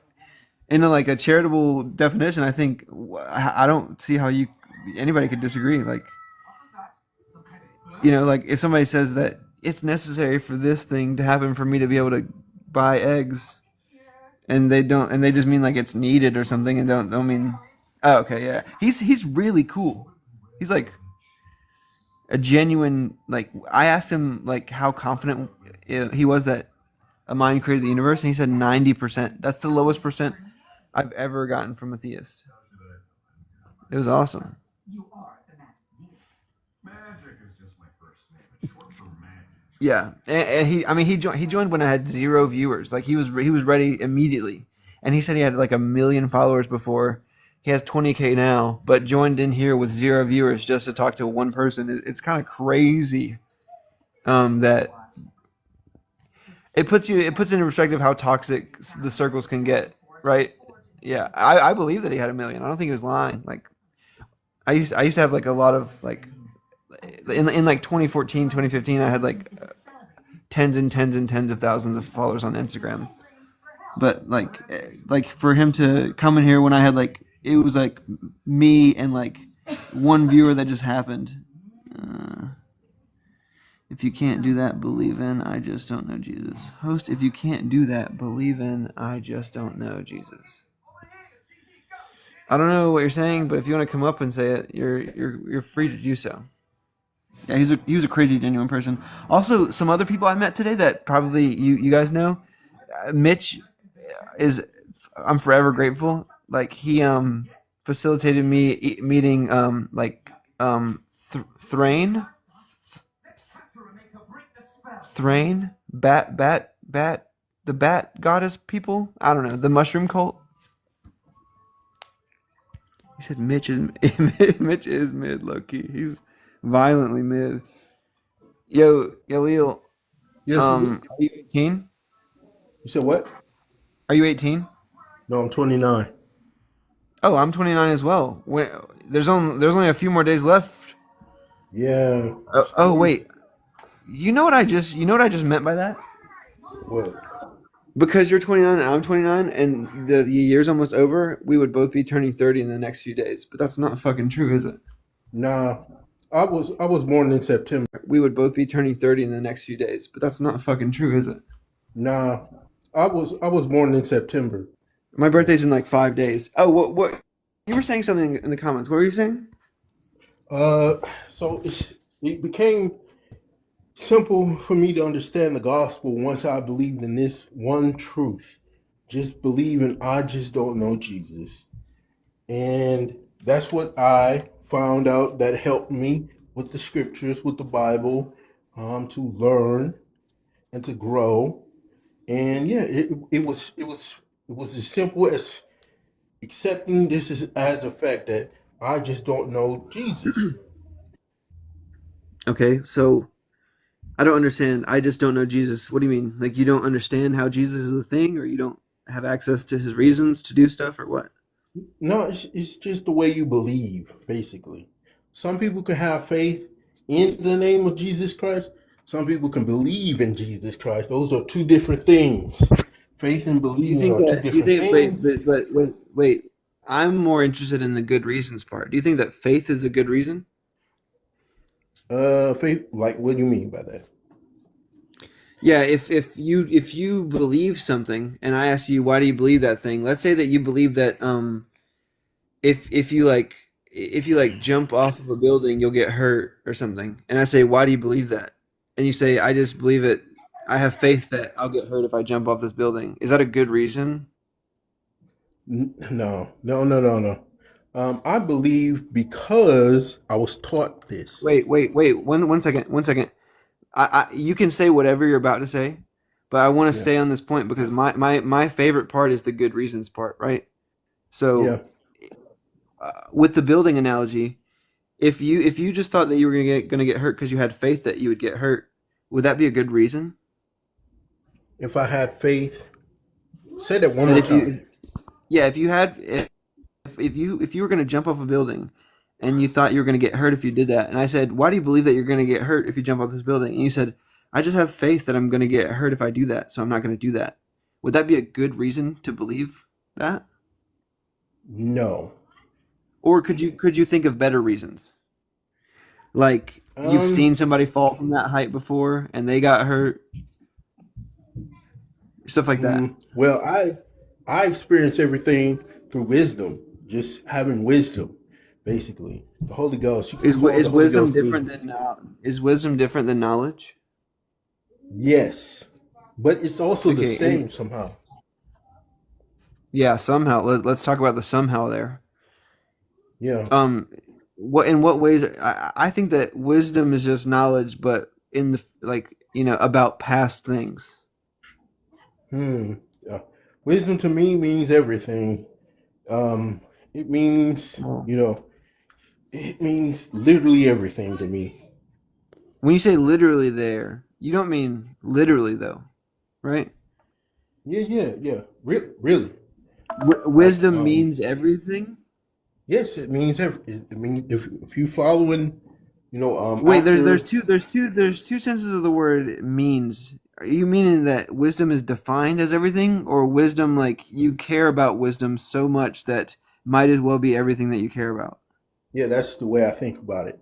in a charitable definition, I think I don't see how anybody could disagree. Like like if somebody says that it's necessary for this thing to happen for me to be able to buy eggs, and they just mean like it's needed or something, and don't mean. Oh, okay, yeah. He's really cool. He's like a genuine like. I asked him like how confident he was that a mind created the universe, and he said 90%. That's the lowest percent I've ever gotten from a theist. It was awesome. Yeah, and he joined when I had 0 viewers. Like he was ready immediately, and he said he had like 1 million followers before. He has 20K now, but joined in here with 0 viewers just to talk to one person. It's kind of crazy that it puts into perspective how toxic the circles can get, right? Yeah, I believe that he had 1 million. I don't think he was lying. Like I used to have like a lot of like in like 2014, 2015, I had like tens and tens and tens of thousands of followers on Instagram. But like for him to come in here when I had like it was like me and like 1 viewer that just happened. If you can't do that, believe in I just don't know Jesus. Host, if you can't do that, believe in I just don't know Jesus. I don't know what you're saying, but if you want to come up and say it, you're free to do so. Yeah, he was a crazy genuine person. Also, some other people I met today that probably you guys know. Mitch is I'm forever grateful. Like he facilitated me meeting Thrain bat the bat goddess people. I don't know, the mushroom cult. He said Mitch is Mitch is mid low key. He's violently mid. Yo, Leo. Yes, Are you 18? you said what? Are you 18? No, I'm 29. Oh, I'm 29 as well. There's only a few more days left. Yeah. Oh wait. You know what I just meant by that? What? Because you're 29 and I'm 29 and the year's almost over, we would both be turning 30 in the next few days. But that's not fucking true, is it? Nah, I was born in September. We would both be turning 30 in the next few days. But that's not fucking true, is it? Nah, I was born in September. My birthday's in like 5 days. Oh, what? You were saying something in the comments. What were you saying? Uh, so it became simple for me to understand the gospel once I believed in this one truth. Just believing I just don't know Jesus. And that's what I found out that helped me with the scriptures, with the Bible, to learn and to grow. And yeah, it was as simple as accepting this as a fact that I just don't know Jesus. Okay, so I don't understand. I just don't know Jesus. What do you mean? Like you don't understand how Jesus is a thing, or you don't have access to his reasons to do stuff, or what? No, it's just the way you believe, basically. Some people can have faith in the name of Jesus Christ. Some people can believe in Jesus Christ. Those are two different things. Faith and Do you believing think are two that? Do you different think? Wait, things. wait. I'm more interested in the good reasons part. Do you think that faith is a good reason? Faith, like, what do you mean by that? Yeah, if you believe something, and I ask you why do you believe that thing? Let's say that you believe that if you like jump off of a building you'll get hurt or something, and I say why do you believe that? And you say I just believe it. I have faith that I'll get hurt if I jump off this building. Is that a good reason? No, no, no, no, no. I believe because I was taught this. Wait. One second. You can say whatever you're about to say, but I want to Yeah, stay on this point because my favorite part is the good reasons part, right? yeah. So with the building analogy, if you just thought that you were gonna get hurt because you had faith that you would get hurt, would that be a good reason? If I had faith, say that one That more if time. you yeah if you were gonna jump off a building and you thought you were gonna get hurt if you did that, and I said why do you believe that you're gonna get hurt if you jump off this building, and you said I just have faith that I'm gonna get hurt if I do that, so I'm not gonna do that. Would that be a good reason to believe that? No. Or could you think of better reasons? Like you've Um, seen somebody fall from that height before and they got hurt, stuff like that. well, I experience everything through wisdom, just having wisdom, basically. The Holy Ghost. You can call Is the Holy wisdom Ghost different wisdom. than knowledge? Yes, but it's also the Okay, and same somehow. yeah, somehow let's talk about the somehow there. Yeah. Um, what in what ways? I think that wisdom is just knowledge, but in the like about past things. Hmm. Yeah. Wisdom to me means everything. Um, it means, Well, it means literally everything to me. when you say literally there, you don't mean literally though, right? Yeah, yeah, yeah. Really. Like, Wisdom means everything. yes, it means it means if you following, Wait, after. there's two senses of the word means. Are you meaning that wisdom is defined as everything, or wisdom like you care about wisdom so much that might as well be everything that you care about? Yeah, that's the way I think about it.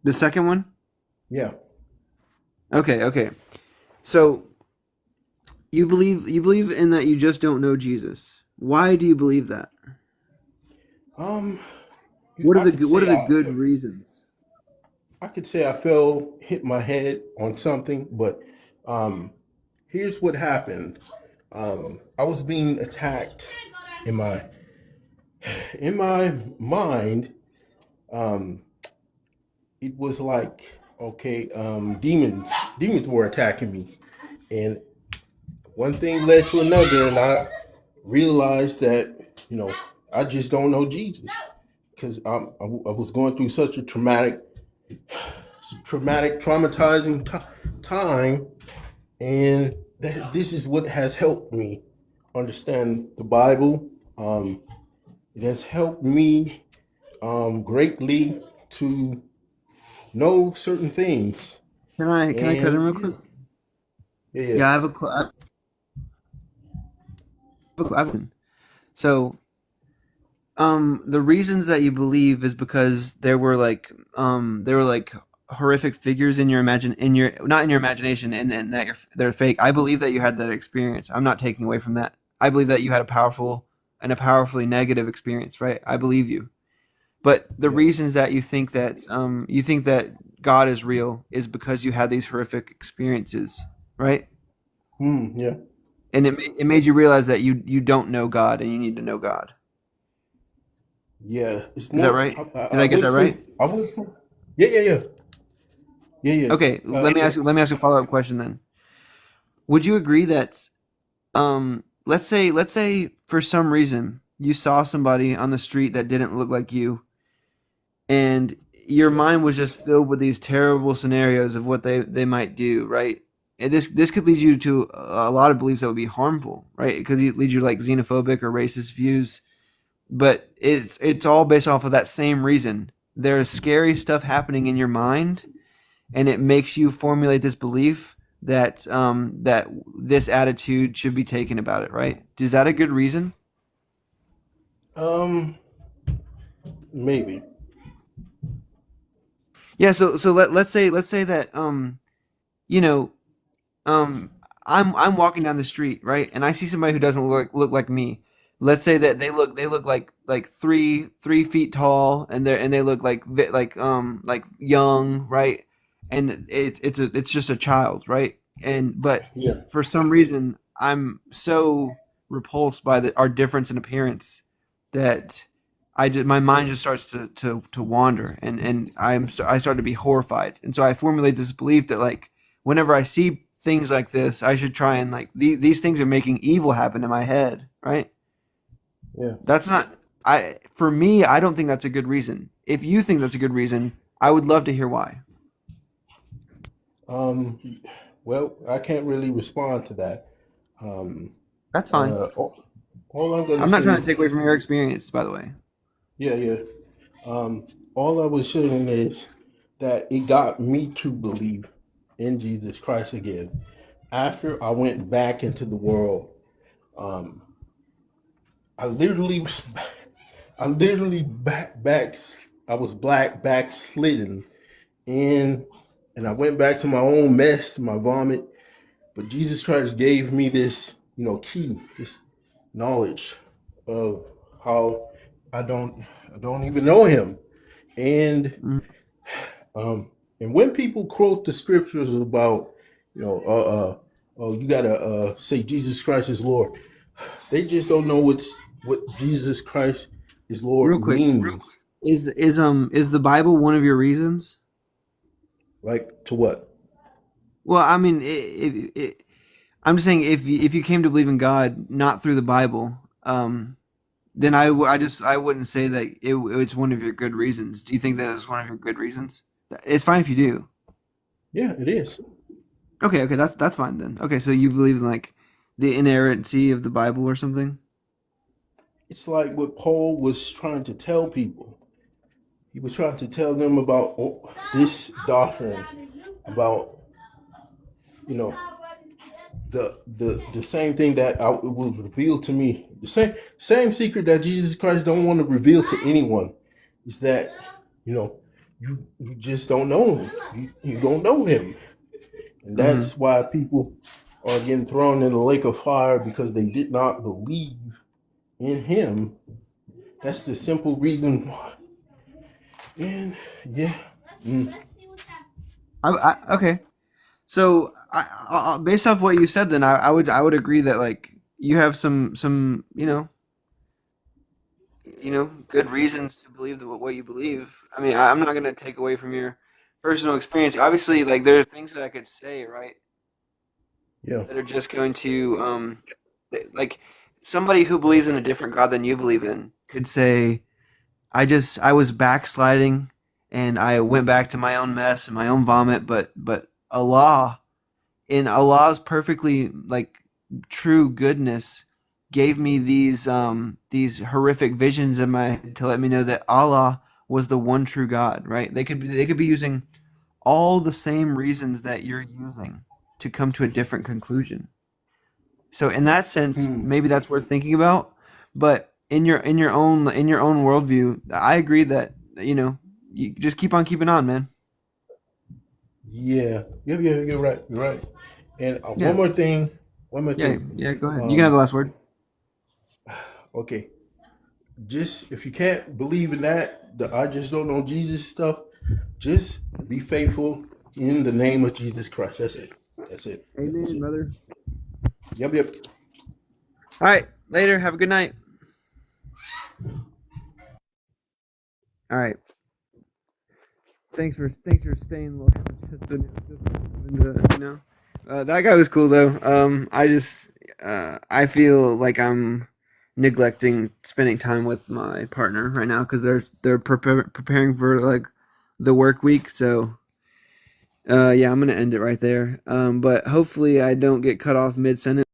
The second one? Yeah. Okay. So you believe in that you just don't know Jesus. Why do you believe that? Um, What are the good reasons? I could say I fell, hit my head on something, but um, here's what happened. I was being attacked in my mind. Um, it was like, okay, demons were attacking me, and one thing led to another, and I realized that I just don't know Jesus because I was going through such a traumatizing time, and this is what has helped me understand the Bible. It has helped me greatly to know certain things, Can I cut in and real yeah, quick? yeah, yeah. Yeah, I have a so the reasons that you believe is because there were like horrific figures in your not in your imagination, and that they're fake. I believe that you had that experience. I'm not taking away from that. I believe that you had a powerfully negative experience, right? I believe you. But the Yeah. reasons that you think that God is real is because you had these horrific experiences, right? Yeah. And it made you realize that you don't know God and you need to know God. Yeah. It's Is that more. right? Did I I get would that say. right? I would say. Yeah. Yeah. Yeah. Yeah. Yeah. Okay, Yeah. let me ask you a follow up question then. Would you agree that let's say for some reason you saw somebody on the street that didn't look like you, and your mind was just filled with these terrible scenarios of what they might do, right? And this could lead you to a lot of beliefs that would be harmful, right? It could lead you to like xenophobic or racist views, but it's all based off of that same reason. There's scary stuff happening in your mind, and it makes you formulate this belief that that this attitude should be taken about it, right? Is that a good reason? Um. Maybe. Yeah. So let's say that you know um I'm walking down the street, right, and I see somebody who doesn't look like me. Let's say that they look like 3 feet tall, and they look like like young, right? And it's just a child, right? And but Yeah. for some reason I'm so repulsed by our difference in appearance that my mind just starts to wander, and I start to be horrified, and so I formulate this belief that like whenever I see things like this, I should try and like these things are making evil happen in my head, right? Yeah. That's not I for me, I don't think that's a good reason. If you think that's a good reason, I would love to hear why. Um. Well, I can't really respond to that. Um. That's fine. All, all I'm gonna I'm not trying to say. take away from your experience, by the way. Yeah. Yeah. All I was saying is that it got me to believe in Jesus Christ again. After I went back into the world, um, I literally was, I literally I was black backslidden in, and I went back to my own mess, my vomit. But Jesus Christ gave me this, key, this knowledge of how I don't, I don't even know Him, and Mm, Um, and when people quote the scriptures about, you know, oh, you gotta say Jesus Christ is Lord, they just don't know what Jesus Christ is Lord real quick, means. is the Bible one of your reasons? Like to what? Well, I mean, I'm just saying if you came to believe in God not through the Bible, then I wouldn't say that it's one of your good reasons. Do you think that is one of your good reasons? It's fine if you do. Yeah, it is. Okay, okay, that's fine then. Okay, so you believe in like the inerrancy of the Bible or something? It's like what Paul was trying to tell people. He was trying to tell them about this doctrine, about you know the same thing that it was revealed to me. The same secret that Jesus Christ don't want to reveal to anyone is that you know you just don't know him. You don't know him, and Mm-hmm. that's why people are getting thrown in the lake of fire because they did not believe in him. That's the simple reason why. And yeah, mm, Okay. So based off what you said, then I would agree that like you have some good reasons to believe what you believe. I mean, I'm not gonna take away from your personal experience. Obviously, like there are things that I could say, right, yeah, that are just going to like somebody who believes in a different God than you believe in could say, I was backsliding and I went back to my own mess and my own vomit, but Allah in Allah's perfectly like true goodness gave me these horrific visions in my head to let me know that Allah was the one true God, right? They could be using all the same reasons that you're using to come to a different conclusion. So in that sense, mm, maybe that's worth thinking about. But in your own worldview, I agree that you just keep on keeping on, man. yeah. You're right. You're right. And Yeah, one more thing. One more yeah, thing. yeah. Go ahead. You can have Um, the last word. okay. just if you can't believe in that, the I just don't know Jesus stuff, just be faithful in the name of Jesus Christ. That's it. That's it. That's Amen, it. brother. Yep, yep. All right, later. Have a good night. All right. Thanks for staying loyal. That guy was cool though. I feel like I'm neglecting spending time with my partner right now because they're preparing for like the work week. So yeah, I'm gonna end it right there. But hopefully I don't get cut off mid sentence.